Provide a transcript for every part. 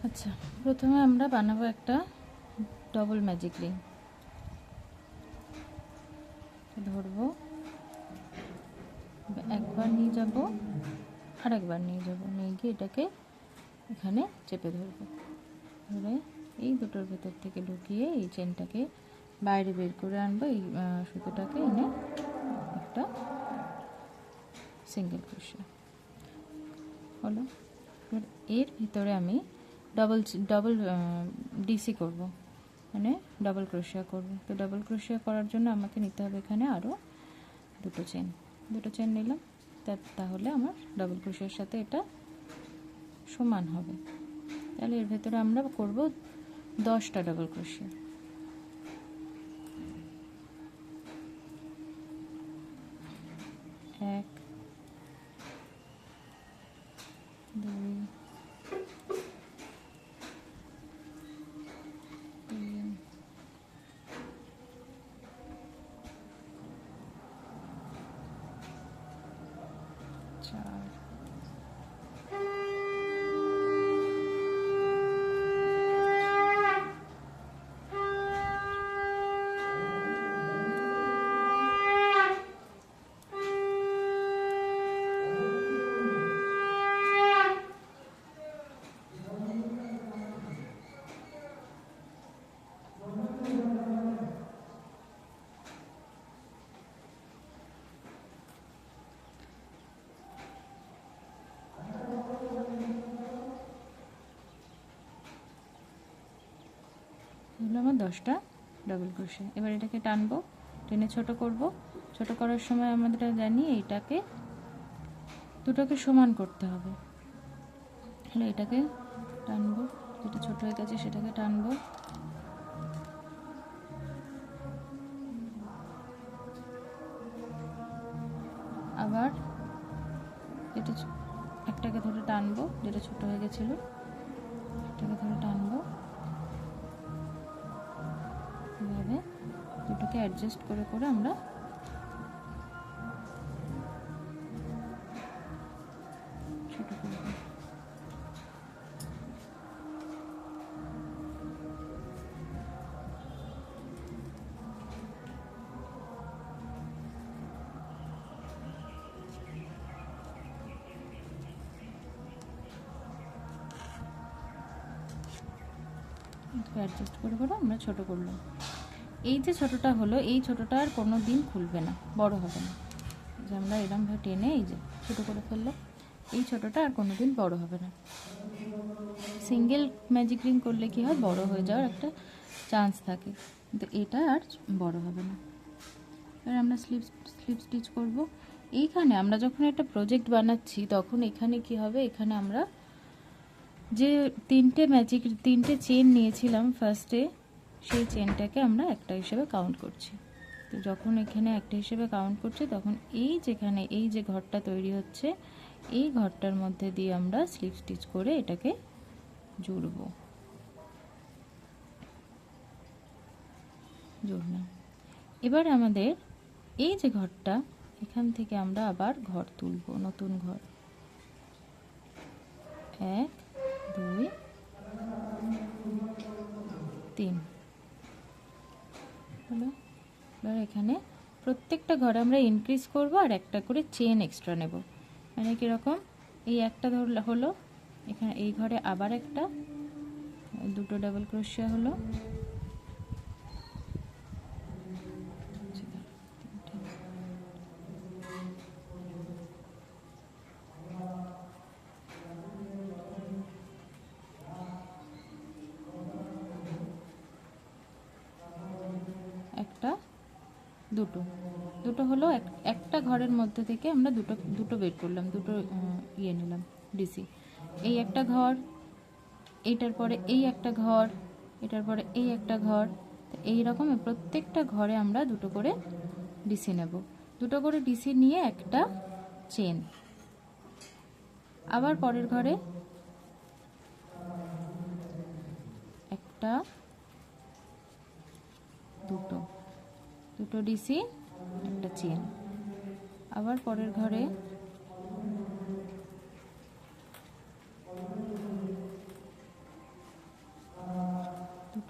আচ্ছা, প্রথমে আমরা বানাবো একটা ডবল ম্যাজিক রিং। ধরবো, একবার নিয়ে যাব আর একবার নিয়ে যাব, নিয়ে গিয়ে এটাকে এখানে চেপে ধরবো, ধরে এই দুটোর ভেতর থেকে ঢুকিয়ে এই চেনটাকে বাইরে বের করে আনবো। এই সুতোটাকে এনে একটা সিঙ্গেল ক্রোশে হলো। এবার এর ভিতরে আমি ডবল ডিসি করব, মানে ডাবল ক্রোশিয়া করব। তো ডাবল ক্রোশিয়া করার জন্য আমাকে নিতে হবে এখানে আরও দুটো চেন নিলাম, তাহলে আমার ডাবল ক্রোশিয়ার সাথে এটা সমান হবে। তাহলে এর ভেতরে আমরা করব 10টা ডাবল ক্রোশিয়া। এক, দুই, তিন, চার, এগুলো আমার 10টা ডাবল ক্রোশে। এবার এটাকে টানবো, টেনে ছোট করব। ছোট করার সময় আমরা জানি এইটাকে দুটোকে সমান করতে হবে। তাহলে এটাকে টানবো, যেটা ছোট হয়ে গেছে সেটাকে টানবো, আবার যেটা একটাকে ধরে টানবো, যেটা ছোট হয়ে গেছিলো এটাকে ধরে টানবো। এভাবে দুটোকে অ্যাডজাস্ট করে করে আমরা ছোট করব। অ্যাডজাস্ট করে করে আমরা ছোট করলাম। এই যে ছোটটা হলো, এই ছোটটা আর কোনো দিন খুলবে না, বড় হবে না। যে আমরা এরমভাবে টেনে এই যে ছোট করে ফেললাম, এই ছোটটা আর কোনো দিন বড় হবে না। সিঙ্গেল ম্যাজিক রিং করলে কি হয়, বড় হয়ে যাওয়ার একটা চান্স থাকে, কিন্তু এটা আর বড় হবে না। এবার আমরা স্লিপ স্টিচ করব। এইখানে আমরা যখন একটা প্রজেক্ট বানাচ্ছি তখন এখানে কি হবে, এখানে আমরা যে তিনটে চেন নিয়েছিলাম ফার্স্টে, সেই চেনটাকে আমরা একটা হিসেবে কাউন্ট করছি। তো যখন এখানে একটা হিসেবে কাউন্ট করছি তখন এই যেখানে এই যে ঘরটা তৈরি হচ্ছে, এই ঘরটার মধ্যে দিয়ে আমরা স্লিপ স্টিচ করে এটাকে জুড়বো। জুড়লাম। এবার আমাদের এই যে ঘরটা, এখান থেকে আমরা আবার ঘর তুলব, নতুন ঘর। 1, 2, 3 হলো। এবার এখানে প্রত্যেকটা ঘরে আমরা ইনক্রিজ করব আর একটা করে চেন এক্সট্রা নেব। মানে কীরকম, এই একটা হলো, এখানে এই ঘরে আবার একটা, দুটো ডাবল ক্রোশিয়া হলো, একটা, দুটো হলো। একটা ঘরের মধ্যে থেকে আমরা দুটো বের করলাম, দুটো নিলাম ডিসি। এই একটা ঘর, এইটার পরে এই একটা ঘর, এটার পরে এই একটা ঘর। এই রকম প্রত্যেকটা ঘরে আমরা দুটো করে ডিসি নেব। দুটো করে ডিসি নিয়ে একটা চেন, আবার পরের ঘরে একটা, দুটো ডিসি, একটা চেন, আবার পরের ঘরে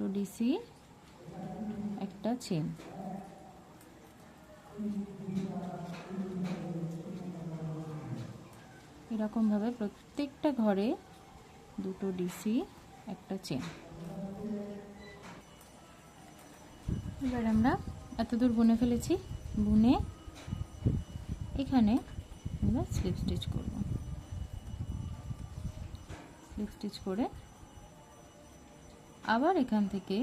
দুটো ডিসি, একটা চেন। এরকমভাবে প্রত্যেকটা ঘরে দুটো ডিসি, একটা চেন। এবার আমরা এতদূর বুনে ফেলেছি। বুনে এখানে আমরা স্লিপ স্টিচ করব। স্লিপ স্টিচ করে আবার এখান থেকে,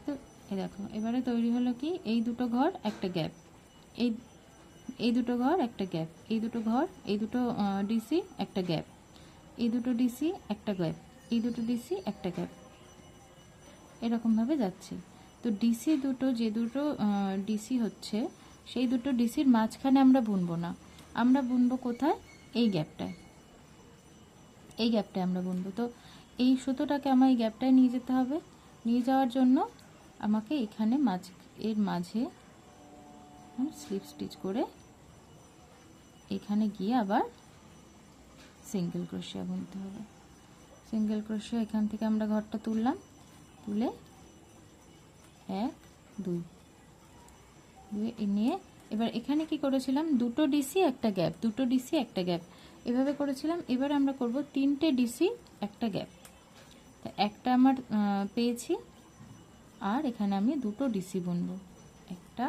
তো এই দেখো এবারে তৈরি হলো কি, এই দুটো ঘর একটা গ্যাপ, এই দুটো ঘর একটা গ্যাপ, এই দুটো ঘর, এই দুটো ডিসি একটা গ্যাপ, এই দুটো ডিসি একটা গ্যাপ, এই দুটো ডিসি একটা গ্যাপ, এরকমভাবে যাচ্ছে। তো ডিসি দুটো, যে দুটো ডিসি হচ্ছে, সেই দুটো ডিসির মাঝখানে আমরা বুনবো না, আমরা বুনবো কোথায়, এই গ্যাপটায়, এই গ্যাপটায় আমরা বুনবো। তো এই সুতোটাকে আমার এই গ্যাপটায় নিয়ে যেতে হবে। নিয়ে যাওয়ার জন্য আমাকে এখানে এর মাঝে স্লিপ স্টিচ করে এখানে গিয়ে আবার সিঙ্গেল ক্রোশিয়া বুনতে হবে। সিঙ্গেল ক্রোশিয়া এখান থেকে আমরা ঘরটা তুললাম, তুলে 1 2 নিয়ে এবার এখানে কি করেছিলাম, দুটো ডিসি একটা গ্যাপ, দুটো ডিসি একটা গ্যাপ, এভাবে করেছিলাম। এবার আমরা করব 3টে ডিসি একটা গ্যাপ। তা একটা আমার পেয়েছি, আর এখানে আমি দুটো ডিসি বুনবো, একটা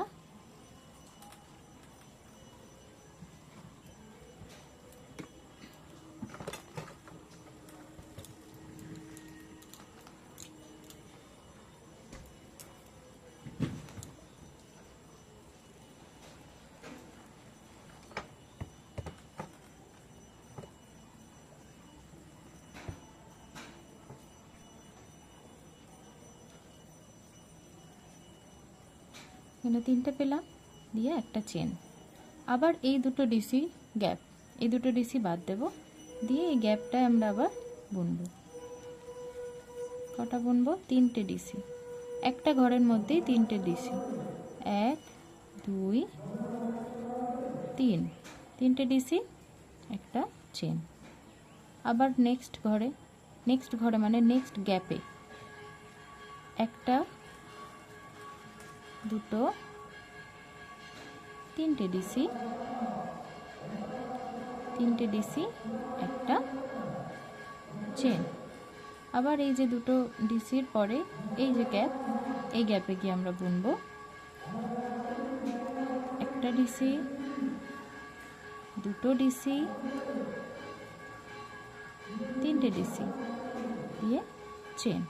এখানে 3টে পেলাম, দিয়ে একটা চেন। আবার এই দুটো ডিসি গ্যাপ, এই দুটো ডিসি বাদ দেব, দিয়ে এই গ্যাপটায় আমরা আবার বুনবো। কটা বুনবো, 3টে ডিসি, একটা ঘরের মধ্যেই 3টে ডিসি, 1 2 3, 3টে ডিসি একটা চেন। আবার নেক্সট ঘরে মানে নেক্সট গ্যাপে একটা, দুটো, 3টে ডিসি, 3টে ডিসি একটা চেন। আবার এই যে দুটো ডিসির পরে এই যে গ্যাপ, এই গ্যাপে গিয়ে আমরা বুনবো একটা ডিসি, দুটো ডিসি, 3টে ডিসি দিয়ে চেন।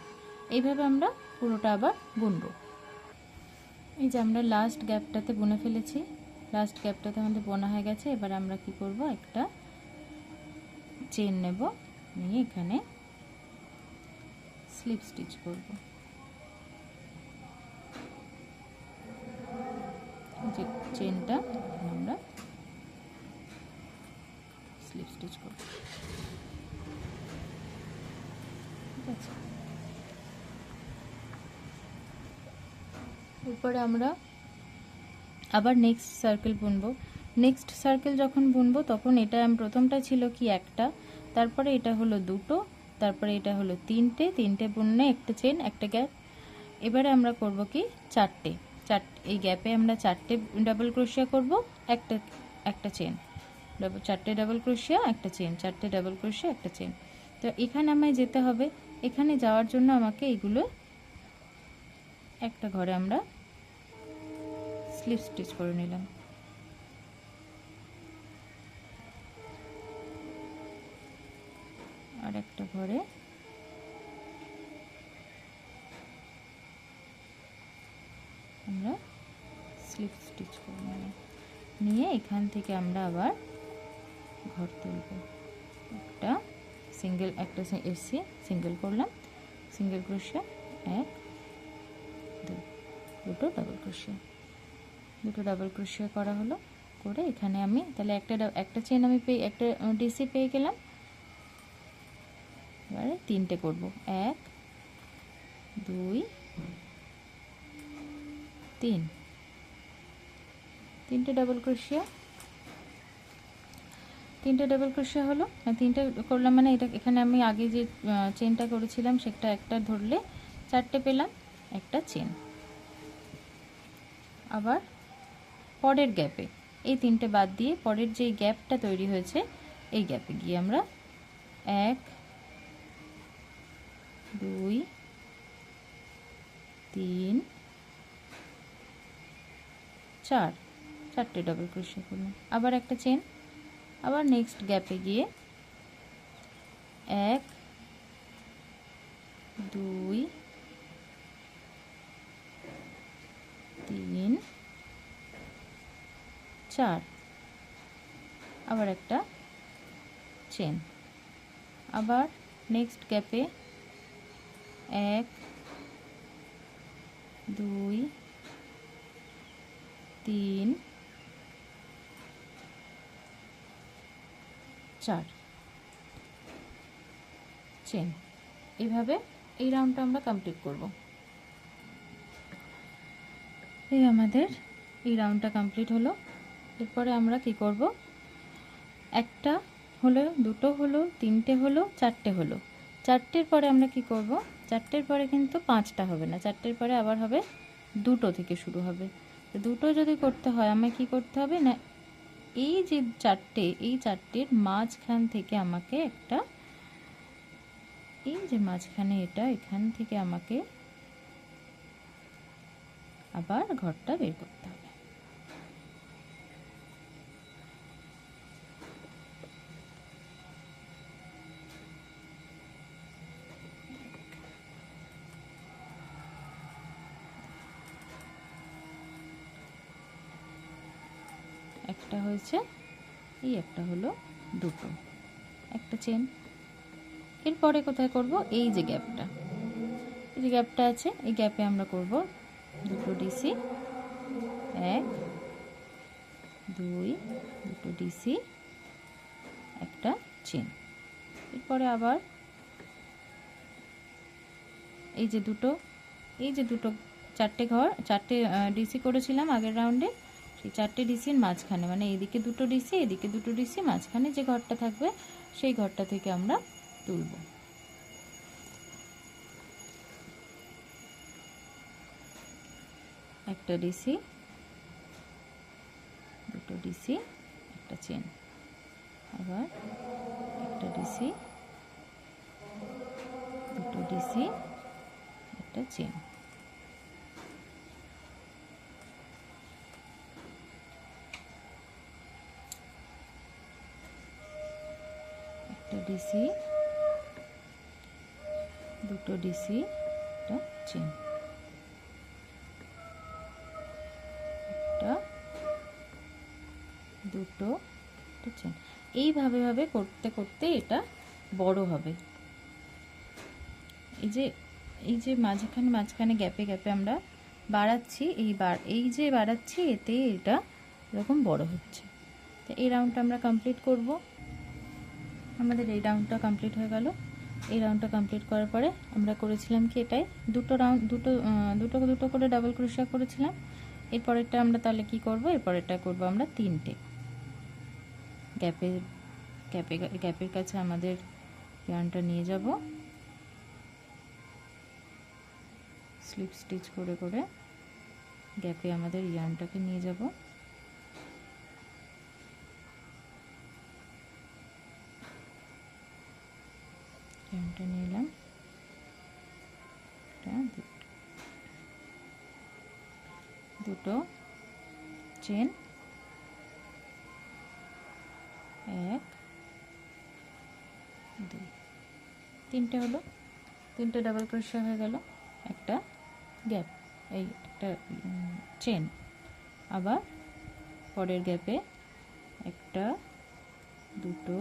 এইভাবে আমরা পুরোটা আবার বুনবো। এই যে আমরা লাস্ট গ্যাপটাতে বুনে ফেলেছি, লাস্ট গ্যাপটাতে আমাদের বোনা হয়ে গেছে। এবার আমরা কি করব, একটা চেন নেব, নিয়ে এখানে স্লিপ স্টিচ করব। যে চেনটা আমরা স্লিপ স্টিচ করব, ঠিক আছে। এরপরে আমরা আবার নেক্সট সার্কেল বুনবো। নেক্সট সার্কেল যখন বুনবো তখন এটা প্রথমটা ছিল কি একটা, তারপরে এটা হলো দুটো, তারপরে এটা হলো 3টে বুনলে একটা চেন একটা গ্যাপ। এবারে আমরা করব কি 4টে, এই গ্যাপে আমরা 4টে ডাবল ক্রোশিয়া করব, একটা চেন, 4টে ডাবল ক্রোশিয়া একটা চেন, 4টে ডাবল ক্রোশিয়া একটা চেন। তো এখানে আমায় যেতে হবে, এখানে যাওয়ার জন্য আমাকে এগুলো একটা ঘরে আমরা স্লিপ স্টিচ করে নিলাম। আর একটা ঘরে আমরা স্লিপ স্টিচ করে নিলাম, নিয়ে এখান থেকে আমরা আবার ঘর তুলব। একটা সিঙ্গেল, একটা এসি সিঙ্গেল করলাম, সিঙ্গেল ক্রোশিয়া 1 2, দুটো ডাবল ক্রোশিয়া, দুটো ডাবল ক্রোশিয়া করা হলো। করে এখানে আমি তাহলে একটা চেন আমি একটা ডিসি পেয়ে গেলাম। এবারে 3টে করব, 1 2 3, 3টে ডাবল ক্রোশিয়া, 3টে ডাবল ক্রোশিয়া হলো। 3টে করলাম মানে এটা এখানে আমি আগে যে চেনটা করেছিলাম সেটা একটা ধরলে চারটে পেলাম, একটা চেন। আবার পরের গ্যাপে এই তিনটে বাদ দিয়ে পরের যে গ্যাপটা তৈরি হয়েছে এই গ্যাপে গিয়ে আমরা 1 2 3 4 চারটে ডাবল ক্রোশে করলাম, আবার একটা চেন। আবার নেক্সট গ্যাপে গিয়ে 1 2 3 4 আবার একটা চেন। আবার নেক্সট গ্যাপে 1 2 3 4 চেন। এইভাবে এই রাউন্ডটা আমরা কমপ্লিট করব। এই আমাদের এই রাউন্ডটা কমপ্লিট হলো। এরপরে আমরা কি করব, একটা হলো, দুটো হলো, তিনটে হলো, চারটে হলো। চারটের পরে আমরা কি করব, চারটের পরে কিন্তু পাঁচটা হবে না, চারটের পরে আবার হবে দুটো থেকে শুরু হবে। দুটো যদি করতে হয় আমায় কি করতে হবে না, এই যে চারটে, এই চারটের মাঝখান থেকে আমাকে একটা, এই যে মাঝখানে এটা, এখান থেকে আমাকে আবার ঘরটা বের করতে হবে। একটা হয়েছে, এই একটা হলো, দুটো, একটা চেন। এরপরে কোথায় করব, এই যে গ্যাপটা, এই যে গ্যাপটা আছে, এই গ্যাপে আমরা করব দুটো ডিসি, 1 2 দুটো ডিসি, একটা চেন। এরপরে আবার এই যে দুটো, এই যে দুটো, চারটে ঘর, চারটে ডিসি করেছিলাম আগের রাউন্ডে, সেই চারটে ডিসির মাঝখানে, মানে এইদিকে দুটো ডিসি, এদিকে দুটো ডিসি, মাঝখানে যে ঘরটা থাকবে সেই ঘরটা থেকে আমরা তুলব। একটা ডিসি, দুটো ডিসি, একটা চেন। আবার একটা ডিসি, দুটো ডিসি, একটা চেন। একটা ডিসি, দুটো ডিসি, একটা চেন, একটা, দুটো, একটা চেন। এইভাবে করতে করতে এটা বড় হবে। এই যে মাঝখানে গ্যাপে গ্যাপে আমরা বাড়াচ্ছি, এই যে বাড়াচ্ছি, এতে এটা এরকম বড় হচ্ছে। তো এই রাউন্ডটা আমরা কমপ্লিট করব। আমাদের এই রাউন্ডটা কমপ্লিট হয়ে গেল। এই রাউন্ডটা কমপ্লিট করার পরে আমরা করেছিলাম কি, এটাই দুটো করে ডাবল ক্রোশিয়া করেছিলাম। এরপরেরটা আমরা তাহলে কি করব, এরপরেরটা করব আমরা তিনটে গ্যাপের কাছে আমাদের ইয়ার্নটা নিয়ে যাব, স্লিপ স্টিচ করে করে গ্যাপে আমাদের ইয়ার্নটাকে নিয়ে যাব। ইয়ার্নটা নিয়ে এলাম, দুটো চেন, 1 2 তিনটে হলো, তিনটে ডাবল ক্রোশিয়া হয়ে গেল, একটা গ্যাপ, এই একটা চেন। আবার পরের গ্যাপে একটা, দুটো,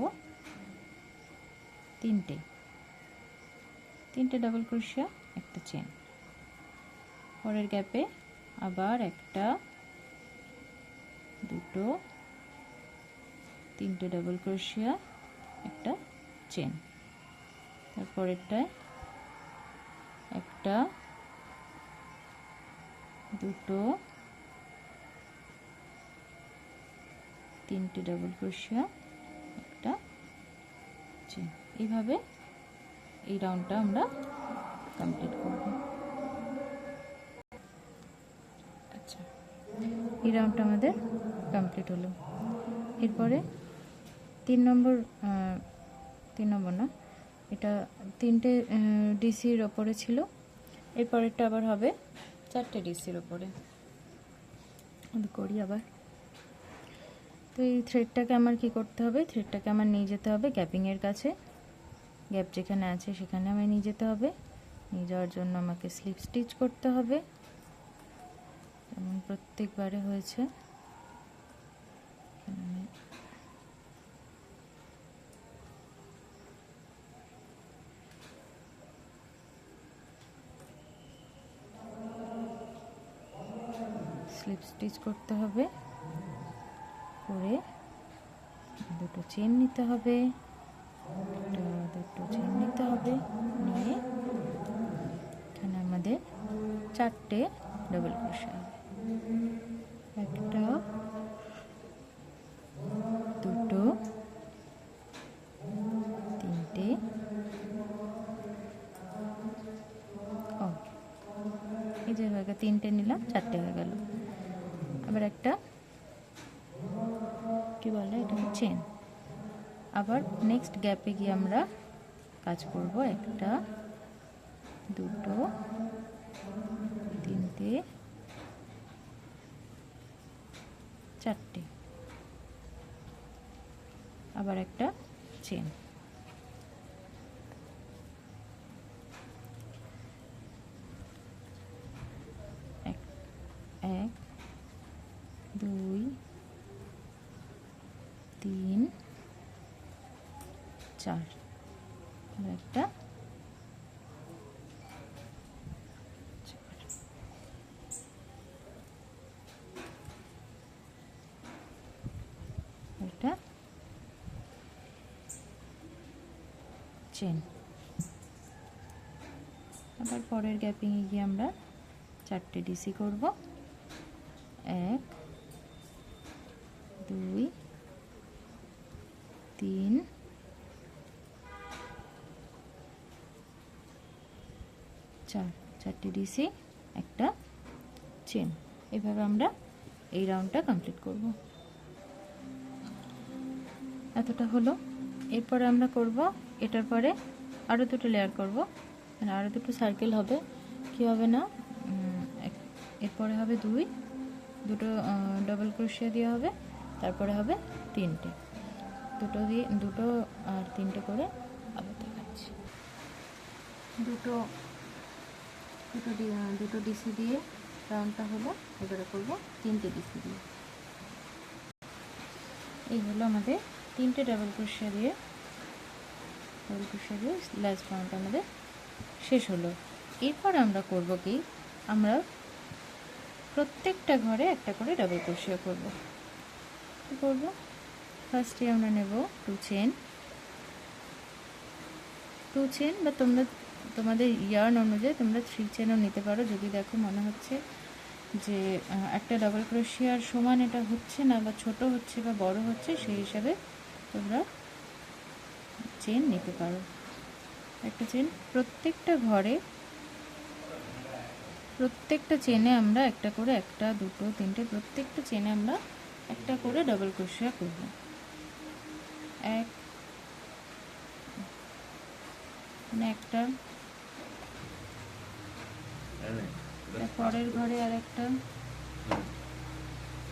তিনটে ডাবল ক্রোশিয়া, একটা চেন। পরের গ্যাপে আবার একটা, দুটো, তিনটে ডাবল ক্রোশিয়া, একটা চেন। তারপরেরটায় একটা, দুটো, তিনটে ডাবল ক্রোশিয়া, একটা চেন। এইভাবে এই রাউন্ডটা আমরা কমপ্লিট করব। এই রাউন্ডটা আমাদের কমপ্লিট হলো। এরপরে 3 নম্বর না, এটা 3টে ডিসির ওপরে ছিল, এরপরেরটা আবার হবে 4টে ডিসির ওপরে। করি আবার। তো এই থ্রেডটাকে আমার কি করতে হবে, থ্রেডটাকে আমার নিয়ে যেতে হবে গ্যাপিংয়ের কাছে, গ্যাপ যেখানে আছে সেখানে আমায় নিয়ে যেতে হবে। নিয়ে যাওয়ার জন্য আমাকে স্লিপ স্টিচ করতে হবে, যেমন প্রত্যেকবারে হয়েছে। স্লিপ স্টিচ করতে হবে, করে দুটো চেন নিতে হবে, দুটো চেন নিতে হবে, নিয়ে এখানে আমাদের 4টে ডাবল ক্রোশে হবে। 1টা, 2টো, 3টে, এই যে হয়ে গেল, 3টে নিলাম, 4টে হয়ে গেল। আবার একটা কি বলে এটা চেন। আবার নেক্সট গ্যাপে গিয়ে আমরা কাজ করব, 1টা, 2টো, 3টে, 4টে, আবার একটা চেন। এক 2 3 4, আর একটা এটা চেন। আবার পরের গ্যাপিংয়ে গিয়ে আমরা 4টে ডিসি করব, 1 2 3 4, 4টে ডিসি, একটা চেন। এভাবে আমরা এই রাউন্ডটা কমপ্লিট করব। এতটা হলো। এরপরে আমরা করব, এটার পরে আরও দুটো লেয়ার করব, মানে আরও দুটো সার্কেল হবে। কি হবে না, এরপরে হবে দুটো ডাবল ক্রোশিয়া দেওয়া হবে, তারপরে হবে 3টে, দুটো আর 3টে করে আবার দেখাচ্ছি। দুটো ডিসি দিয়ে রাউন্ডটা হলো। এবারে করব 3টে ডিসি দিয়ে। এই হলো আমাদের 3টে ডাবল ক্রোশিয়া দিয়ে লাস্ট রাউন্ড আমাদের শেষ হলো। এরপর আমরা করব কি, আমরা প্রত্যেকটা ঘরে একটা করে ডাবল ক্রোশিয়া করব। কি করব, ফার্স্টে আমরা নেব 2 চেন, বা তোমাদের ইয়ার্ন অনুযায়ী তোমরা 3 চেনও নিতে পারো। যদি দেখো মনে হচ্ছে যে একটা ডাবল ক্রোশিয়ার সমান এটা হচ্ছে না, বা ছোট হচ্ছে বা বড় হচ্ছে, সেই হিসাবে তোমরা চেন নিতে পারো। একটা চেন প্রত্যেকটা চেনে আমরা একটা করে, 1টা 2টো 3টে, প্রত্যেকটা চেনে আমরা একটা করে ডাবল ক্রোশিয়া করব। একটা, পরের ঘরে আর একটা,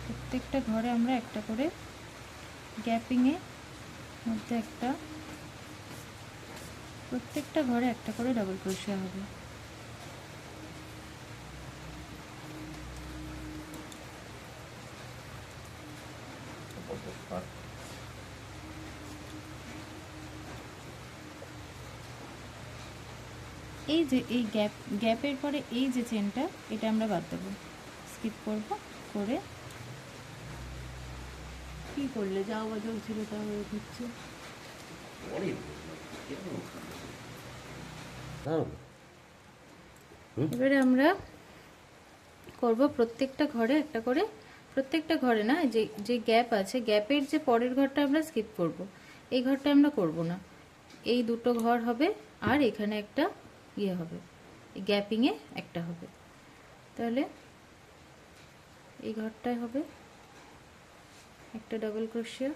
প্রত্যেকটা ঘরে আমরা একটা করে, গ্যাপিংয়ে মধ্যে একটা, প্রত্যেকটা ঘরে একটা করে ডাবল ক্রোশিয়া হবে। এই যে এই গ্যাপের পরে এই যে চেনটা, এটা আমরা বাদ দেবো, স্কিপ করব, করে কি করলে যাও বাজাও ছিল তা হয়ে হচ্ছে। এবারে আমরা করব প্রত্যেকটা ঘরে একটা করে, প্রত্যেকটা ঘরে না, যে গ্যাপ আছে, গ্যাপের যে পরের ঘরটা আমরা স্কিপ করব, এই ঘরটা আমরা করব না। এই দুটো ঘর হবে, আর এখানে একটা ইয়ে হবে, গ্যাপিংয়ে একটা হবে। তাহলে এই ঘরটায় হবে একটা ডাবল ক্রোশিয়া,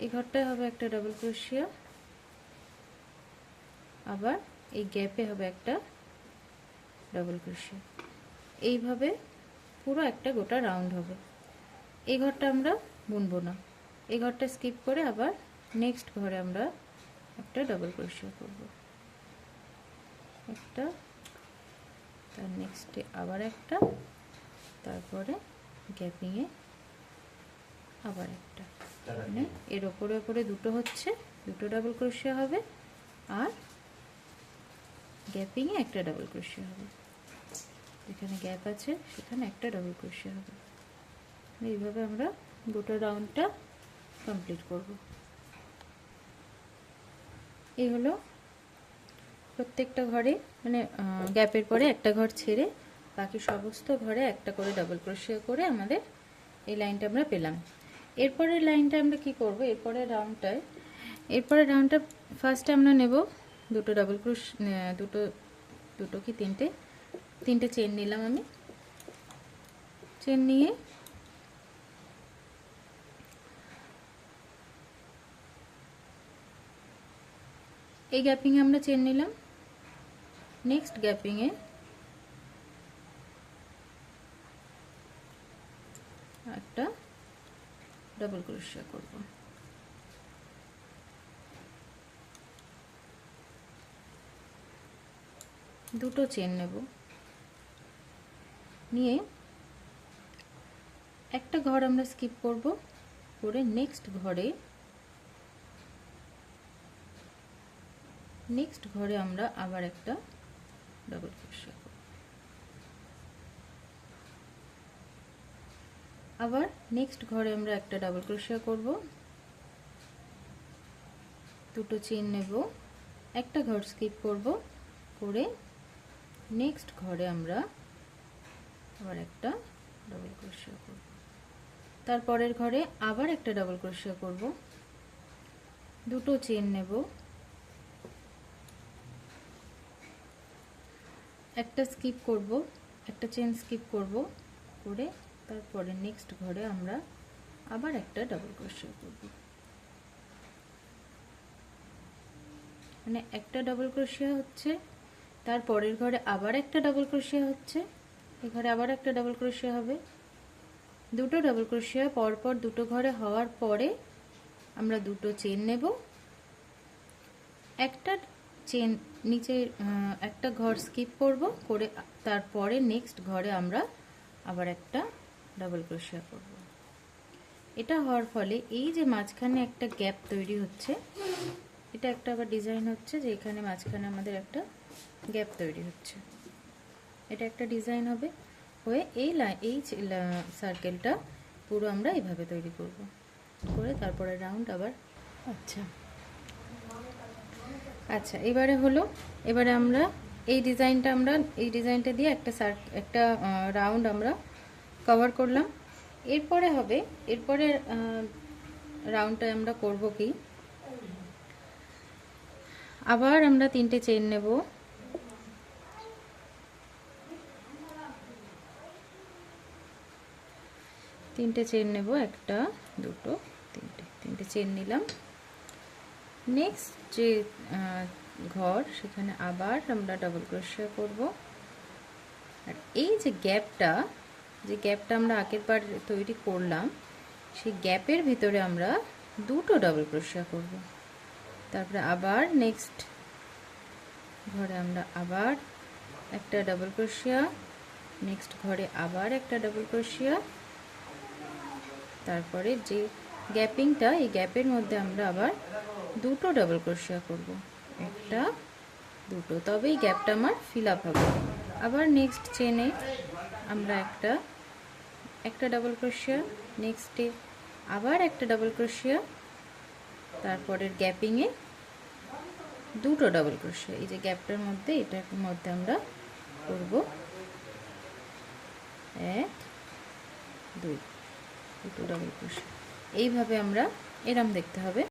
এই ঘরটায় হবে একটা ডাবল ক্রোশিয়া, আবার এই গ্যাপে হবে একটা ডাবল ক্রোশিয়া। এইভাবে পুরো একটা গোটা রাউন্ড হবে। এই ঘরটা আমরা বুনবো না, এই ঘরটা স্কিপ করে আবার নেক্সট ঘরে আমরা একটা ডাবল ক্রোশিয়া করব, একটা, তার নেক্সটে আবার একটা, তারপরে গ্যাপিংয়ে আবার একটা, মানে এর ওপরে ওপরে দুটো হচ্ছে, দুটো ডাবল ক্রোশিয়া হবে, আর গ্যাপিংয়ে একটা ডাবল ক্রোশিয়া হবে, যেখানে গ্যাপ আছে সেখানে একটা ডাবল ক্রোশিয়া হবে। এইভাবে আমরা গোটা রাউন্ডটা কমপ্লিট করব। এই হলো প্রত্যেকটা ঘরে, মানে গ্যাপের পরে একটা ঘর ছেড়ে বাকি সমস্ত ঘরে একটা করে ডাবল ক্রোশিয়া করে আমাদের এই লাইনটা আমরা পেলাম। এরপরের লাইনটা আমরা কি করব, এরপরের রাউন্ডটা ফার্স্টে আমরা নেব দুটো ডাবল ক্রোশিয়া, দুটো কি তিনটে চেন নিলাম আমি। চেন নিয়ে এই গ্যাপিংয়ে আমরা চেন নিলাম, নেক্সট গ্যাপিংয়ে একটা ডাবল ক্রোশিয়া করব, দুটো চেন নেব, নিয়ে একটা ঘর আমরা স্কিপ করব, করে নেক্সট ঘরে আমরা আবার একটা ডাবল ক্রোশিয়া করব, আবার নেক্সট ঘরে আমরা একটা ডাবল ক্রোশিয়া করব, দুটো চেন নেব, একটা ঘর স্কিপ করব, করে নেক্সট ঘরে আমরা আবার একটা ডাবল ক্রোশিয়া করব, তারপরের ঘরে আবার একটা ডাবল ক্রোশিয়া করব, দুটো চেন নেব, একটা স্কিপ করব, একটা চেন স্কিপ করব, করে তারপরে নেক্সট ঘরে আমরা আবার একটা ডাবল ক্রোশিয়া করব, মানে একটা ডাবল ক্রোশিয়া হচ্ছে, তারপরের ঘরে আবার একটা ডাবল ক্রোশিয়া হচ্ছে, এই ঘরে আবার একটা ডাবল ক্রোশিয়া হবে, দুটো ডাবল ক্রোশিয়া পরপর দুটো ঘরে হওয়ার পরে আমরা দুটো চেন নেব, একটা চেন নিচে একটা ঘর স্কিপ করব, করে তারপরে নেক্সট ঘরে আমরা আবার একটা ডাবল ক্রোশিয়া করব। এটা হওয়ার ফলে এই যে মাঝখানে একটা গ্যাপ তৈরি হচ্ছে, এটা একটা আবার ডিজাইন হচ্ছে যে এখানে মাঝখানে আমাদের একটা গ্যাপ তৈরি হচ্ছে, এটা একটা ডিজাইন হবে, হয়ে এই সার্কেলটা পুরো আমরা এইভাবে তৈরি করব, করে তারপরে রাউন্ড আবার। আচ্ছা এবারে আমরা এই ডিজাইনটা দিয়ে একটা রাউন্ড আমরা কভার করলাম। এরপরে রাউন্ডটা আমরা করব কি, আবার আমরা তিনটে চেন নেব, একটা দুটো তিনটে চেন নিলাম, নেক্সট যে ঘর সেখানে আবার আমরা ডাবল ক্রোশিয়া করব, আর এই যে গ্যাপটা আমরা আগের বার তৈরি করলাম সেই গ্যাপের ভিতরে আমরা দুটো ডাবল ক্রোশিয়া করব, তারপরে আবার নেক্সট ঘরে আমরা আবার একটা ডাবল ক্রোশিয়া, নেক্সট ঘরে আবার একটা ডাবল ক্রোশিয়া, তারপরে যে গ্যাপিংটা এই গ্যাপের মধ্যে আমরা আবার দুটো ডাবল ক্রোশিয়া করব, একটা দুটো, তবে এই গ্যাপটা আমার ফিল আপ হবে। আবার নেক্সট চেনে আমরা একটা ডাবল ক্রোশিয়া, নেক্সটে আবার একটা ডাবল ক্রোশিয়া, তারপরের গ্যাপিংয়ে দুটো ডাবল ক্রোশিয়া, এই যে গ্যাপটার মধ্যে এটার মধ্যে আমরা করব 1 2 দুটো ডাবল ক্রোশিয়া। এইভাবে আমরা এরম দেখতে হবে।